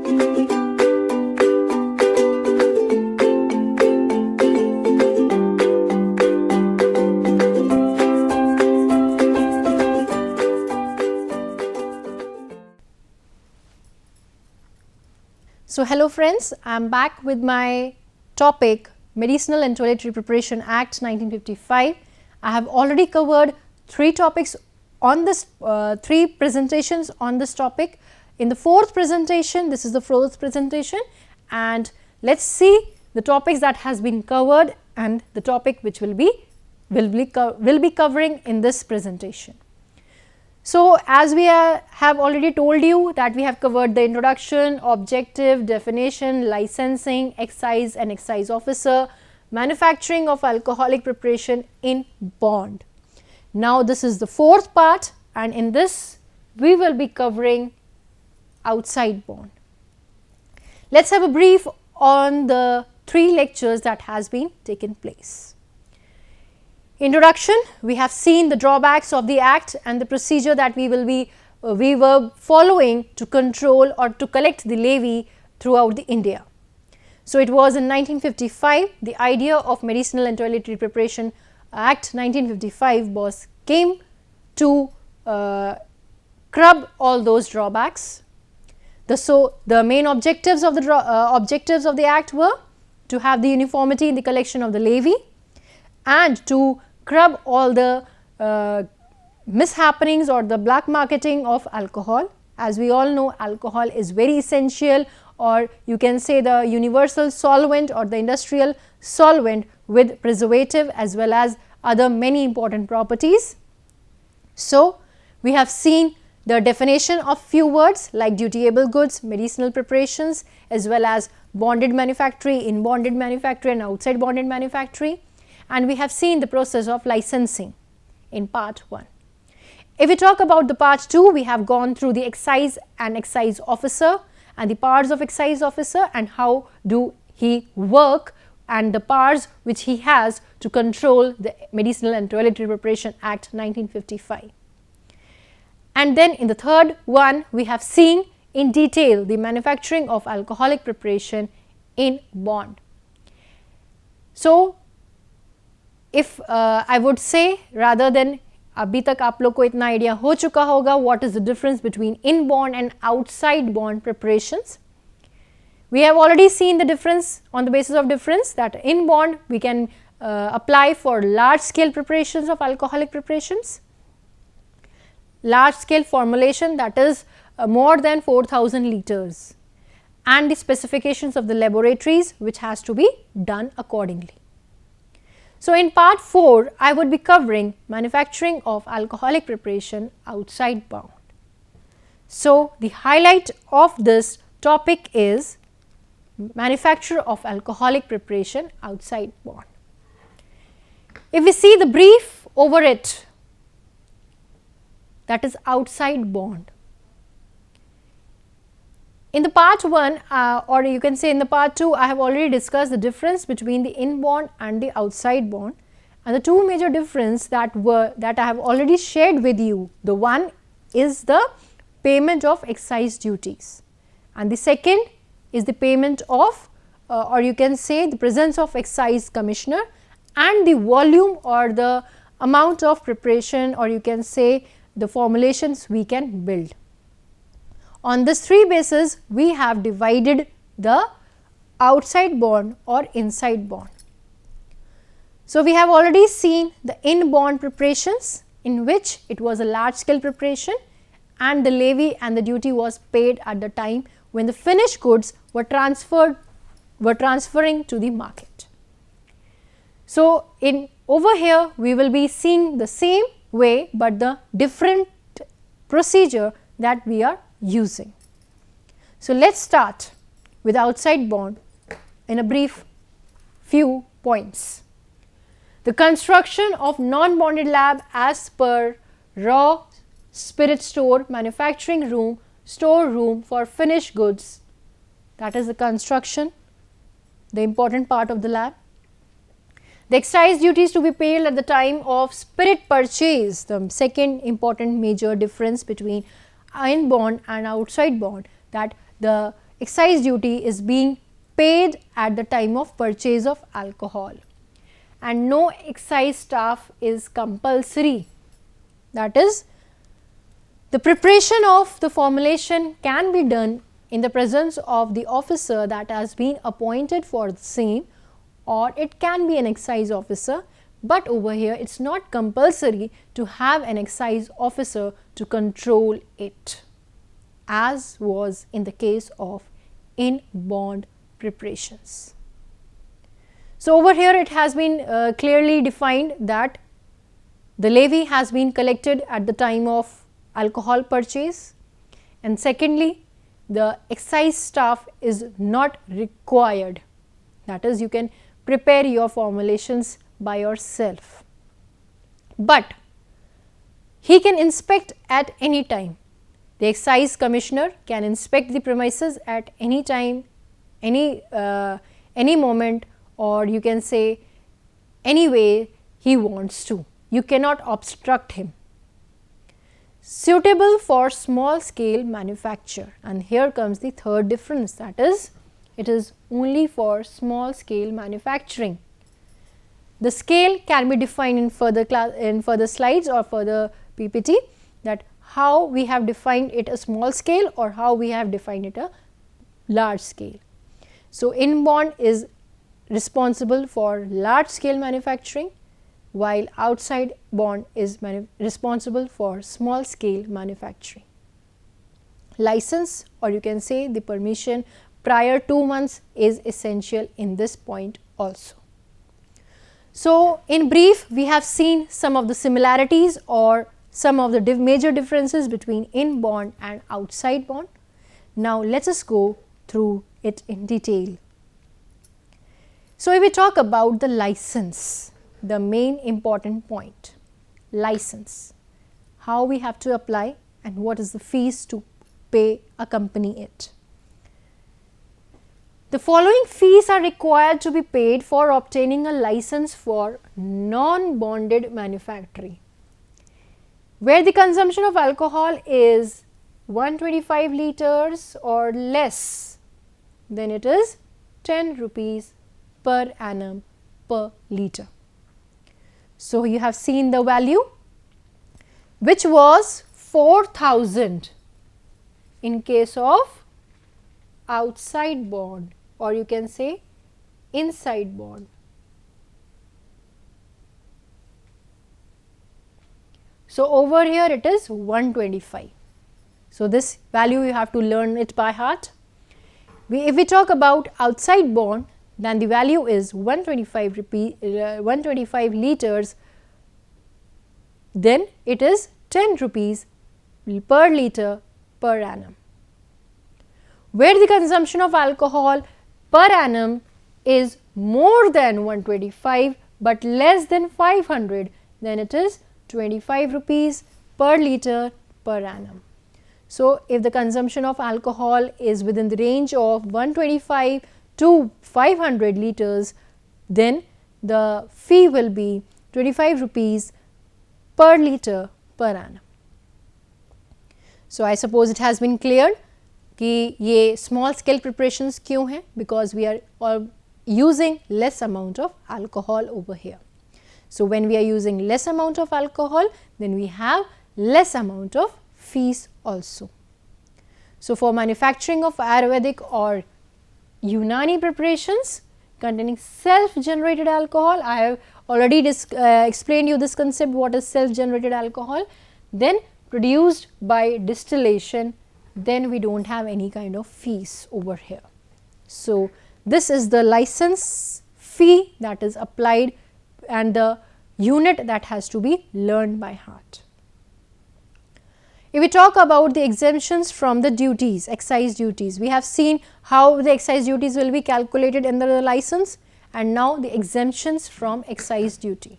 So, hello friends, I am back with my topic Medicinal and Toiletry Preparation Act 1955. I have already covered 3 topics on this, 3 presentations on this topic. In the 4th presentation, this is the 4th presentation, and let us see the topics that has been covered and the topic which will be covering in this presentation. So, as we have already told you that we have covered the introduction, objective, definition, licensing, excise and excise officer, manufacturing of alcoholic preparation in bond. Now, this is the 4th part, and in this we will be covering outside bond. Let us have a brief on the 3 lectures that has been taken place. Introduction, we have seen the drawbacks of the act and the procedure that we were following to control or to collect the levy throughout the India. So, it was in 1955 the idea of Medicinal and Toiletry Preparation Act 1955 came to curb all those drawbacks. The main objectives of the act were to have the uniformity in the collection of the levy and to curb all the mishappenings or the black marketing of alcohol. As we all know, alcohol is very essential, or you can say the universal solvent or the industrial solvent with preservative as well as other many important properties. So, we have seen the definition of few words like dutiable goods, medicinal preparations as well as bonded manufactory, in bonded manufactory and outside bonded manufactory. And we have seen the process of licensing in part 1. If we talk about the part 2, we have gone through the excise and excise officer and the powers of excise officer and how do he work and the powers which he has to control the Medicinal and Toiletry Preparation Act 1955. And then in the 3rd one, we have seen in detail the manufacturing of alcoholic preparation in bond. So, if I would say rather than अभी तक आप लोग को इतना idea हो चुका होगा what is the difference between in bond and outside bond preparations. We have already seen the difference on the basis of difference that in bond we can apply for large scale preparations of alcoholic preparations, large scale formulation that is more than 4,000 liters, and the specifications of the laboratories which has to be done accordingly. So, in part 4, I would be covering manufacturing of alcoholic preparation outside bond. So, the highlight of this topic is manufacture of alcoholic preparation outside bond. If we see the brief over it, that is outside bond. In the part 1 or you can say in the part 2, I have already discussed the difference between the in bond and the outside bond, and the 2 major difference that I have already shared with you. The one is the payment of excise duties and the second is the payment of or you can say the presence of excise commissioner and the volume or the amount of preparation or you can say the formulations we can build. On this 3 bases, we have divided the outside bond or inside bond. So, we have already seen the in bond preparations in which it was a large scale preparation and the levy and the duty was paid at the time when the finished goods were transferring to the market. So, over here we will be seeing the same way, but the different procedure that we are using. So, let us start with outside bond in a brief few points. The construction of non-bonded lab as per raw spirit store, manufacturing room, store room for finished goods, that is the construction, the important part of the lab. The excise duties to be paid at the time of spirit purchase, the second important major difference between in bond and outside bond, that the excise duty is being paid at the time of purchase of alcohol, and no excise staff is compulsory. That is, the preparation of the formulation can be done in the presence of the officer that has been appointed for the same, or it can be an excise officer, but over here it is not compulsory to have an excise officer to control it, as was in the case of in-bond preparations. So, over here it has been clearly defined that the levy has been collected at the time of alcohol purchase, and secondly, the excise staff is not required. That is, you can prepare your formulations by yourself, but he can inspect at any time. The excise commissioner can inspect the premises at any time, any moment, or you can say any way he wants to. You cannot obstruct him. Suitable for small scale manufacture, and here comes the third difference, that is, it is only for small scale manufacturing. The scale can be defined in further slides or further PPT, that how we have defined it a small scale or how we have defined it a large scale. So, in-bond is responsible for large scale manufacturing, while outside bond is responsible for small scale manufacturing. License, or you can say the permission prior 2 months, is essential in this point also. So, in brief, we have seen some of the similarities or some of the major differences between in-bond and outside bond. Now, let us go through it in detail. So, if we talk about the license, the main important point, license, how we have to apply and what is the fees to pay accompany it. The following fees are required to be paid for obtaining a license for non-bonded manufacturing. Where the consumption of alcohol is 125 liters or less, then it is 10 rupees per annum per liter. So, you have seen the value, which was 4,000 in case of outside bond, or you can say inside bond. So, over here it is 125. So, this value you have to learn it by heart. If we talk about outside bond, then the value is 125 liters, then it is 10 rupees per liter per annum. Where the consumption of alcohol per annum is more than 125 but less than 500, then it is 25 rupees per liter per annum. So, if the consumption of alcohol is within the range of 125 to 500 liters, then the fee will be 25 rupees per liter per annum. So, I suppose it has been clear कि ये small scale preparations क्यों हैं, because we are using less amount of alcohol over here. So, when we are using less amount of alcohol, then we have less amount of fees also. So, for manufacturing of Ayurvedic or Unani preparations containing self-generated alcohol, I have already explained you this concept, what is self-generated alcohol, then produced by distillation, then we do not have any kind of fees over here. So, this is the license fee that is applied and the unit that has to be learned by heart. If we talk about the exemptions from the duties, excise duties, we have seen how the excise duties will be calculated under the license, and now the exemptions from excise duty.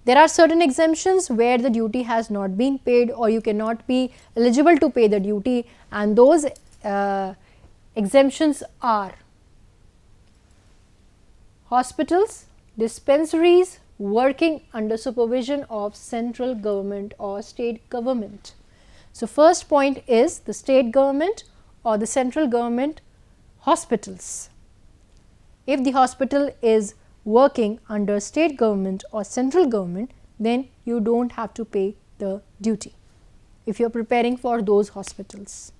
There are certain exemptions where the duty has not been paid or you cannot be eligible to pay the duty, and those exemptions are hospitals, dispensaries working under supervision of central government or state government. So, first point is the state government or the central government hospitals. If the hospital is working under state government or central government, then you do not have to pay the duty if you are preparing for those hospitals.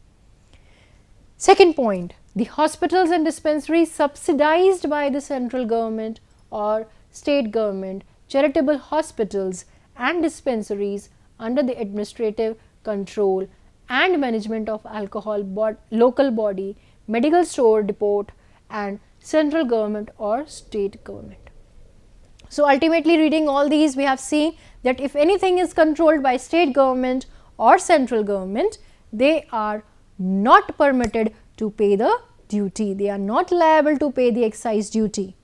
Second point, the hospitals and dispensaries subsidized by the central government or state government, charitable hospitals and dispensaries under the administrative control and management of alcohol local body, medical store depot and central government or state government. So, ultimately reading all these, we have seen that if anything is controlled by state government or central government, they are not permitted to pay the duty, they are not liable to pay the excise duty.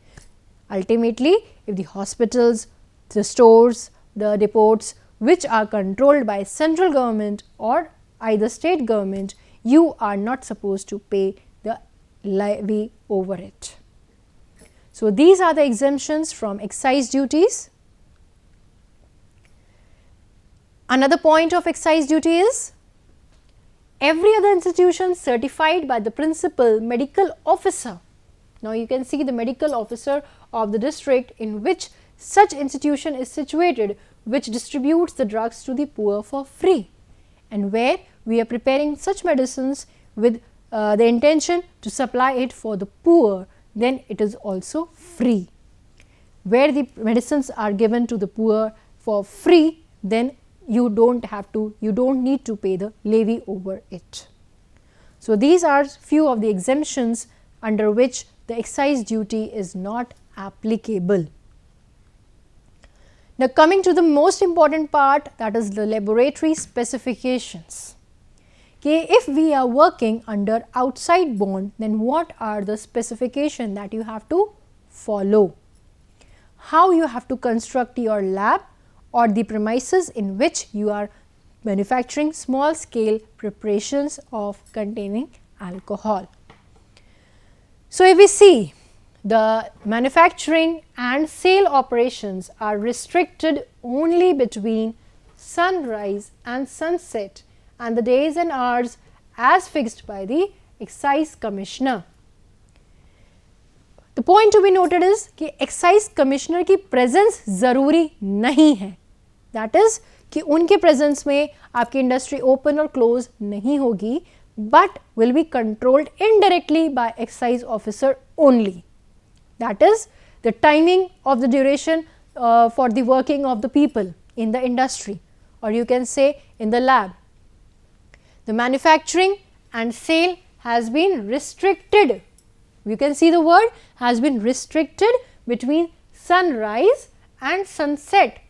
Ultimately, if the hospitals, the stores, the depots which are controlled by central government or either state government, you are not supposed to pay the levy over it. So, these are the exemptions from excise duties. Another point of excise duty is every other institution certified by the principal medical officer. Now, you can see the medical officer of the district in which such institution is situated, which distributes the drugs to the poor for free, and where we are preparing such medicines with the intention to supply it for the poor, then it is also free. Where the medicines are given to the poor for free, then you do not need to pay the levy over it. So, these are few of the exemptions under which the excise duty is not applicable. Now, coming to the most important part, that is the laboratory specifications. Okay, if we are working under outside bond, then what are the specifications that you have to follow? How you have to construct your lab or the premises in which you are manufacturing small scale preparations of containing alcohol. So, if we see, the manufacturing and sale operations are restricted only between sunrise and sunset and the days and hours as fixed by the excise commissioner. The point to be noted is कि excise commissioner की presence ज़रूरी नहीं है, that is कि उनके presence में आपकी industry open और close नहीं होगी, but will be controlled indirectly by excise officer only. That is the timing of the duration for the working of the people in the industry, or you can say in the lab. The manufacturing and sale has been restricted. You can see the word has been restricted between sunrise and sunset.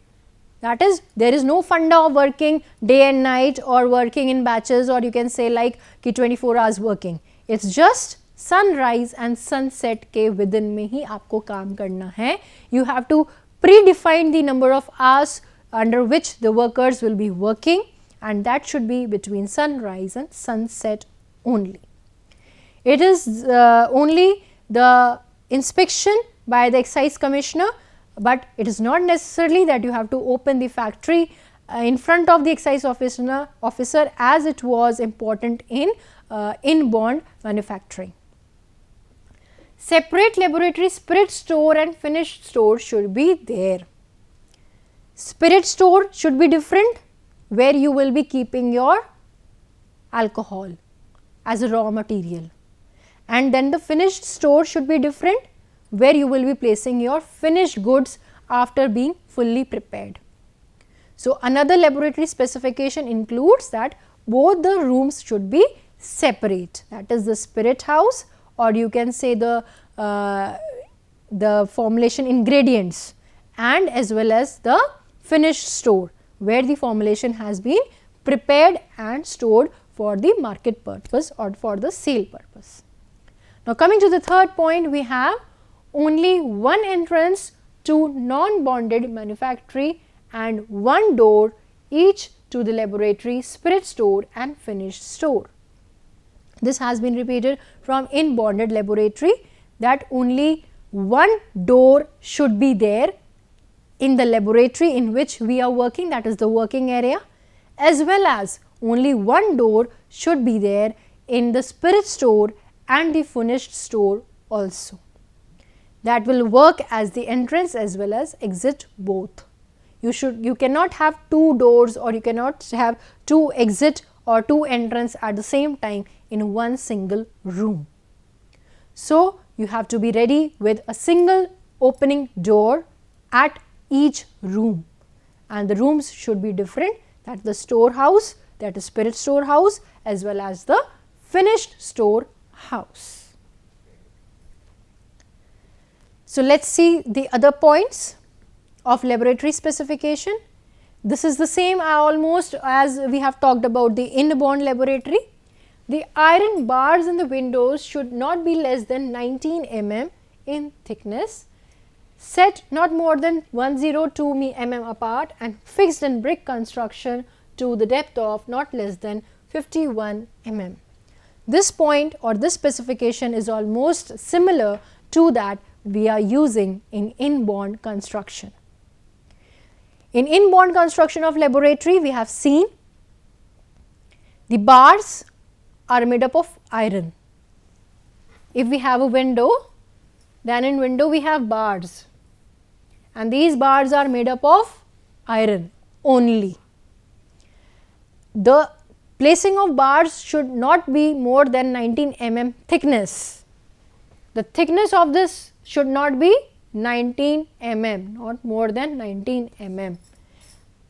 That is, there is no funda of working day and night or working in batches, or you can say like ki 24 hours working. It's just sunrise and sunset के within में ही आपको काम करना है. You have to predefine the number of hours under which the workers will be working, and that should be between sunrise and sunset only. It is only the inspection by the excise commissioner, but it is not necessarily that you have to open the factory in front of the excise officer as it was important in bond manufacturing. Separate laboratory spirit store and finished store should be there. Spirit store should be different, where you will be keeping your alcohol as a raw material, and then the finished store should be different, where you will be placing your finished goods after being fully prepared. So, another laboratory specification includes that both the rooms should be separate, that is the spirit house, or you can say the formulation ingredients, and as well as the finished store, where the formulation has been prepared and stored for the market purpose or for the sale purpose. Now, coming to the third point, we have only one entrance to non-bonded manufactory and one door each to the laboratory, spirit store and finished store. This has been repeated from in bonded laboratory, that only one door should be there in the laboratory in which we are working, that is the working area, as well as only one door should be there in the spirit store and the finished store also. That will work as the entrance as well as exit both. You cannot have two doors, or you cannot have two exit or two entrance at the same time in one single room. So, you have to be ready with a single opening door at each room, and the rooms should be different, that is the storehouse, that is spirit storehouse, as well as the finished storehouse. So, let us see the other points of laboratory specification. This is the same almost as we have talked about the inborn laboratory. The iron bars in the windows should not be less than 19 mm in thickness, set not more than 102 mm apart, and fixed in brick construction to the depth of not less than 51 mm. This point or this specification is almost similar to that we are using in inborn construction. In inborn construction of laboratory, we have seen the bars are made up of iron. If we have a window, then in window we have bars, and these bars are made up of iron only. The placing of bars should not be more than 19 mm thickness. The thickness of this should not be 19 mm, not more than 19 mm,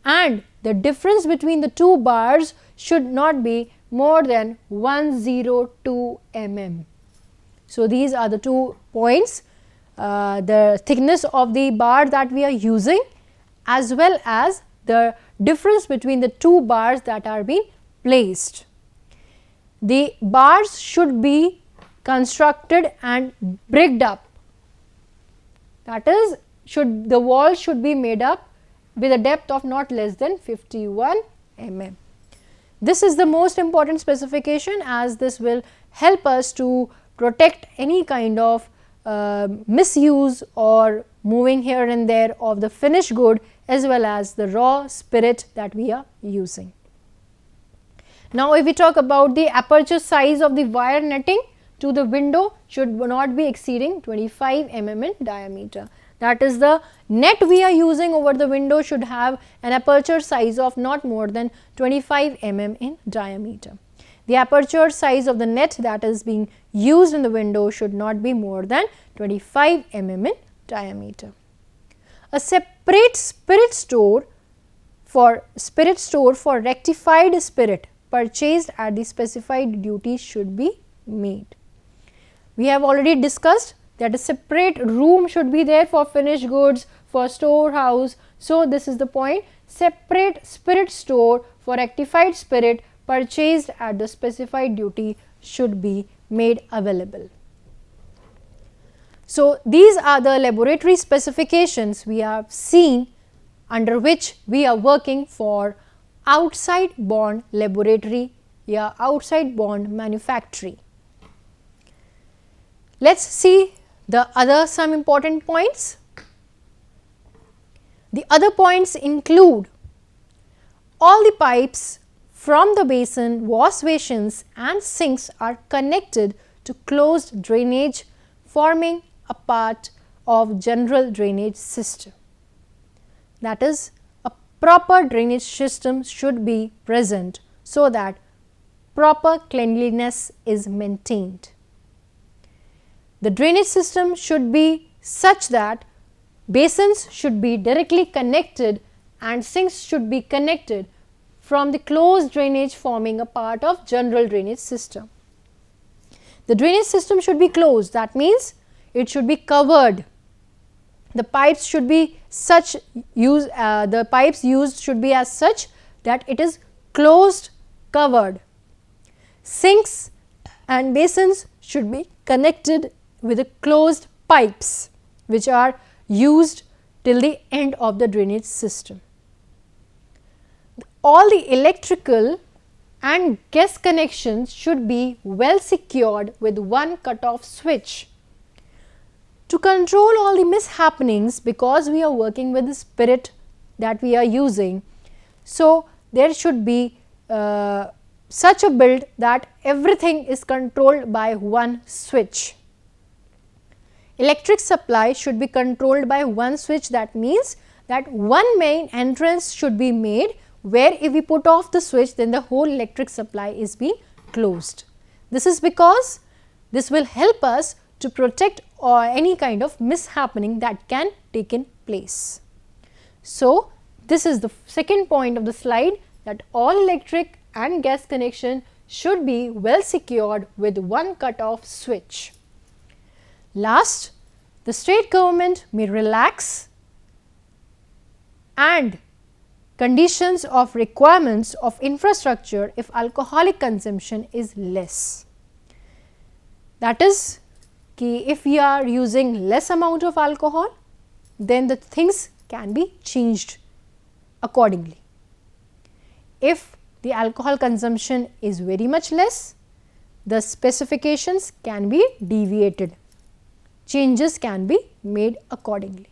and the difference between the two bars should not be more than 102 mm. So, these are the 2 points, the thickness of the bar that we are using as well as the difference between the 2 bars that are being placed. The bars should be constructed and bricked up, that is, the wall should be made up with a depth of not less than 51 mm. This is the most important specification, as this will help us to protect any kind of misuse or moving here and there of the finished good as well as the raw spirit that we are using. Now, if we talk about the aperture size of the wire netting to the window should not be exceeding 25 mm in diameter. That is, the net we are using over the window should have an aperture size of not more than 25 mm in diameter. The aperture size of the net that is being used in the window should not be more than 25 mm in diameter. A separate spirit store for rectified spirit purchased at the specified duty should be made. We have already discussed that a separate room should be there for finished goods, for storehouse. So, this is the point, separate spirit store for rectified spirit purchased at the specified duty should be made available. So, these are the laboratory specifications we have seen under which we are working for outside bond laboratory, outside bond manufacturing. Let us see the other some important points. The other points include all the pipes from the basin, wash basins and sinks are connected to closed drainage forming a part of general drainage system. That is, a proper drainage system should be present so that proper cleanliness is maintained. The drainage system should be such that basins should be directly connected and sinks should be connected from the closed drainage forming a part of general drainage system. The drainage system should be closed, that means it should be covered. The pipes should be such the pipes used should be as such that it is closed, covered. Sinks and basins should be connected with the closed pipes which are used till the end of the drainage system. All the electrical and gas connections should be well secured with one cut-off switch. To control all the mishappenings, because we are working with the spirit that we are using, so there should be such a build that everything is controlled by one switch. Electric supply should be controlled by one switch. That means that one main entrance should be made, where if we put off the switch, then the whole electric supply is being closed. This is because this will help us to protect any kind of mishappening that can take in place. So, this is the second point of the slide, that all electric and gas connection should be well secured with one cut-off switch. Last, the state government may relax and conditions of requirements of infrastructure if alcoholic consumption is less. That is, if we are using less amount of alcohol, then the things can be changed accordingly. If the alcohol consumption is very much less, the specifications can be deviated, changes can be made accordingly.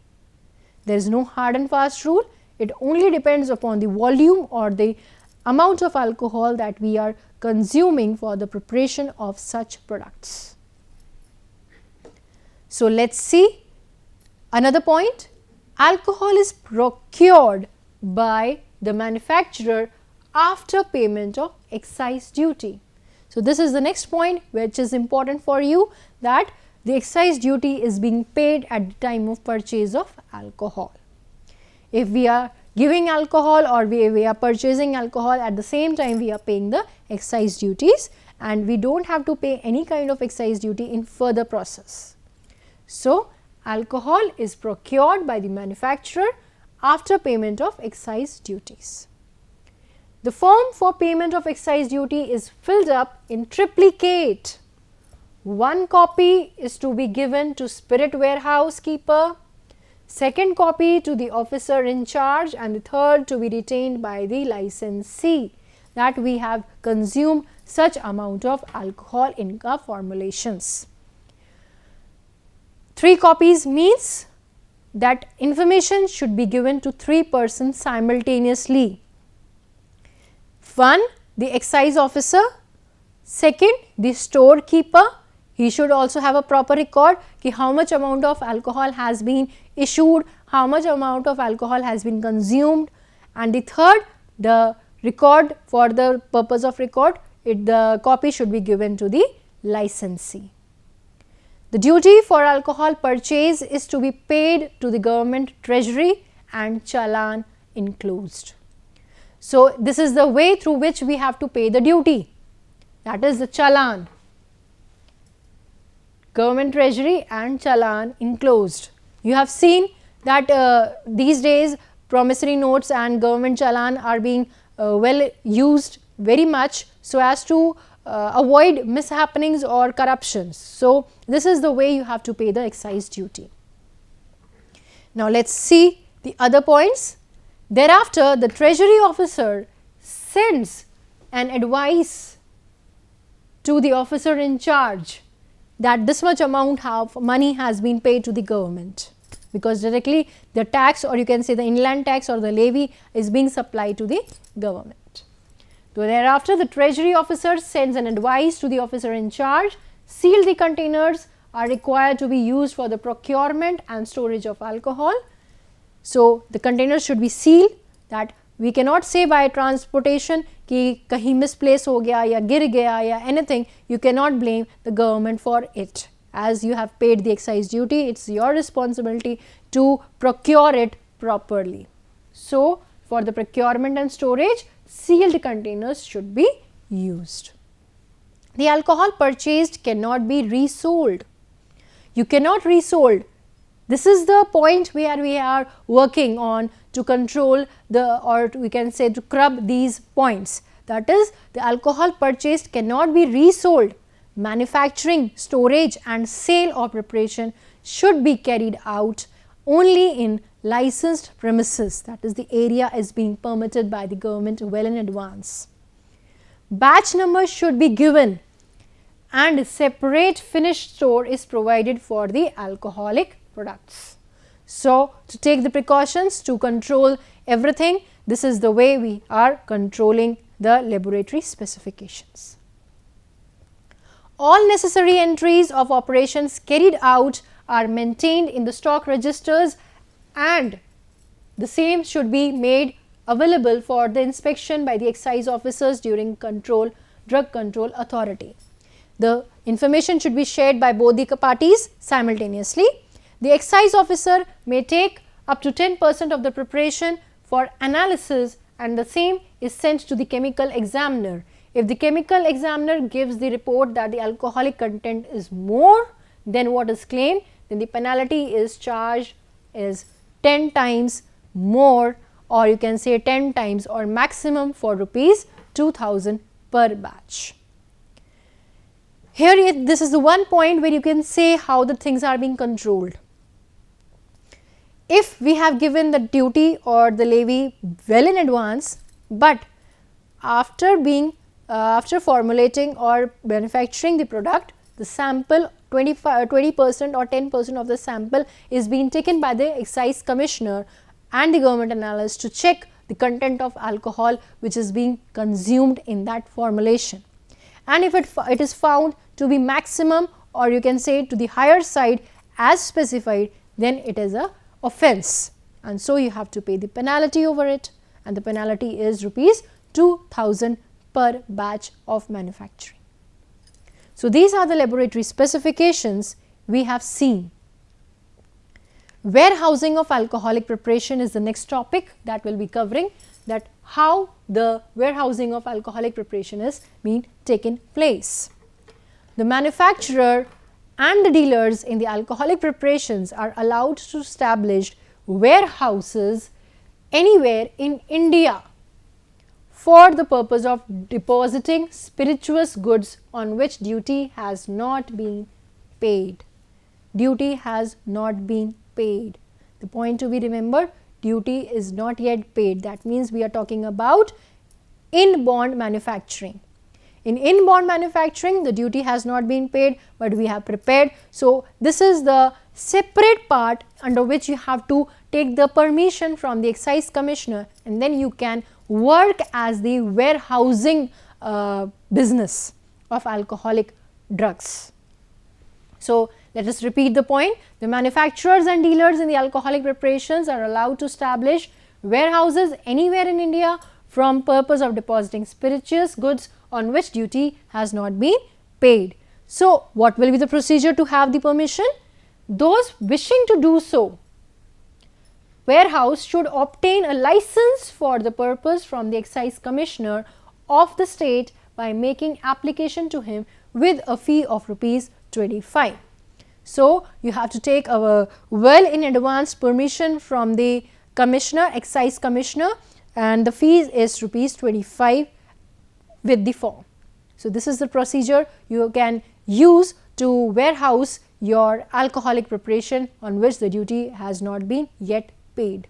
There is no hard and fast rule, it only depends upon the volume or the amount of alcohol that we are consuming for the preparation of such products. So, let us see another point. Alcohol is procured by the manufacturer after payment of excise duty. So, this is the next point which is important for you, that the excise duty is being paid at the time of purchase of alcohol. If we are giving alcohol or we are purchasing alcohol, at the same time we are paying the excise duties, and we do not have to pay any kind of excise duty in further process. So, alcohol is procured by the manufacturer after payment of excise duties. The form for payment of excise duty is filled up in triplicate. One copy is to be given to spirit warehouse keeper, second copy to the officer in charge, and the third to be retained by the licensee, that we have consumed such amount of alcohol in our formulations. 3 copies means that information should be given to 3 persons simultaneously. One, the excise officer, second, the storekeeper. He should also have a proper record ki how much amount of alcohol has been issued, how much amount of alcohol has been consumed, and the third, the record, for the purpose of record, the copy should be given to the licensee. The duty for alcohol purchase is to be paid to the government treasury and challan enclosed. So, this is the way through which we have to pay the duty, that is the challan, government treasury and challan enclosed. You have seen that these days promissory notes and government challan are being well used very much, so as to avoid mishappenings or corruptions. So, this is the way you have to pay the excise duty. Now, let us see the other points. Thereafter, the treasury officer sends an advice to the officer in charge that this much amount of money has been paid to the government, because directly the tax, or you can say the inland tax or the levy, is being supplied to the government. So, thereafter the treasury officer sends an advice to the officer in charge. Sealed containers are required to be used for the procurement and storage of alcohol. So, the containers should be sealed, that we cannot say by transportation कि कहीं misplace हो गया या गिर गया या anything, you cannot blame the government for it. As you have paid the excise duty, it is your responsibility to procure it properly. So, for the procurement and storage, sealed containers should be used. The alcohol purchased cannot be resold. You cannot resold. This is the point where we are working on to control the, or we can say to curb these points. That is, the alcohol purchased cannot be resold. Manufacturing, storage and sale or preparation should be carried out only in licensed premises, that is, the area is being permitted by the government well in advance. Batch number should be given and separate finished store is provided for the alcoholic products. So, to take the precautions to control everything, this is the way we are controlling the laboratory specifications. All necessary entries of operations carried out are maintained in the stock registers, and the same should be made available for the inspection by the excise officers during drug control authority. The information should be shared by both the parties simultaneously. The excise officer may take up to 10% of the preparation for analysis, and the same is sent to the chemical examiner. If the chemical examiner gives the report that the alcoholic content is more than what is claimed, then the penalty is charged is 10 times more, or you can say 10 times or maximum for rupees 2000 per batch. Here this is the one point where you can say how the things are being controlled. If we have given the duty or the levy well in advance, but after formulating or manufacturing the product, the sample 20% or 10% of the sample is being taken by the excise commissioner and the government analyst to check the content of alcohol which is being consumed in that formulation. And if it is found to be maximum, or you can say to the higher side as specified, then it is a offence, and so you have to pay the penalty over it, and the penalty is rupees 2000 per batch of manufacturing. So, these are the laboratory specifications we have seen. Warehousing of alcoholic preparation is the next topic that we will be covering, that how the warehousing of alcoholic preparation is being taken place. The manufacturer and the dealers in the alcoholic preparations are allowed to establish warehouses anywhere in India for the purpose of depositing spirituous goods on which duty has not been paid. Duty has not been paid. The point to be remembered, duty is not yet paid. That means we are talking about in-bond manufacturing. In in-bond manufacturing, the duty has not been paid, but we have prepared. So, this is the separate part under which you have to take the permission from the excise commissioner, and then you can work as the warehousing business of alcoholic drugs. So, let us repeat the point. The manufacturers and dealers in the alcoholic preparations are allowed to establish warehouses anywhere in India from purpose of depositing spirituous goods on which duty has not been paid. So, what will be the procedure to have the permission? Those wishing to do so, warehouse should obtain a license for the purpose from the excise commissioner of the state by making application to him with a fee of rupees 25. So, you have to take a well in advance permission from the commissioner, excise commissioner, and the fee is rupees 25 with the form. So, this is the procedure you can use to warehouse your alcoholic preparation on which the duty has not been yet paid.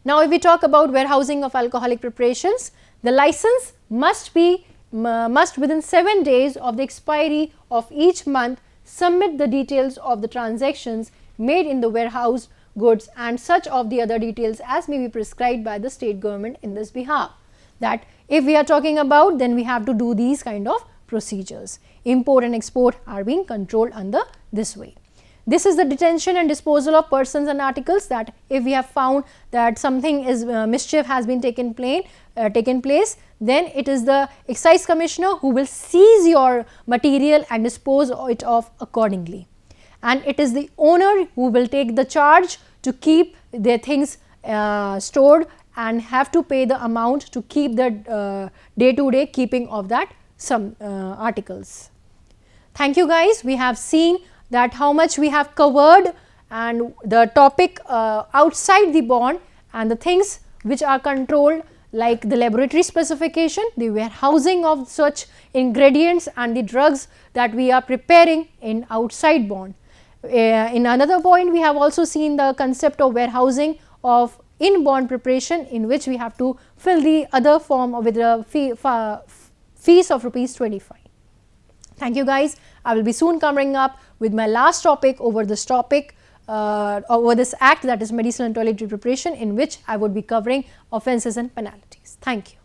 Now, if we talk about warehousing of alcoholic preparations, the license must within 7 days of the expiry of each month submit the details of the transactions made in the warehouse goods and such of the other details as may be prescribed by the state government in this behalf. That if we are talking about, then we have to do these kind of procedures. Import and export are being controlled under this way. This is the detention and disposal of persons and articles, that if we have found that something is mischief has been taken place, then it is the excise commissioner who will seize your material and dispose it off accordingly. And it is the owner who will take the charge to keep their things stored and have to pay the amount to keep the day-to-day keeping of that some articles. Thank you guys. We have seen that how much we have covered and the topic outside the bond and the things which are controlled, like the laboratory specification, the warehousing of such ingredients and the drugs that we are preparing in outside bond. In another point, we have also seen the concept of warehousing of in bond preparation, in which we have to fill the other form with a fees of rupees 25. Thank you guys. I will be soon coming up with my last topic over this topic, over this act, that is medicinal and toiletry preparation, in which I would be covering offences and penalties. Thank you.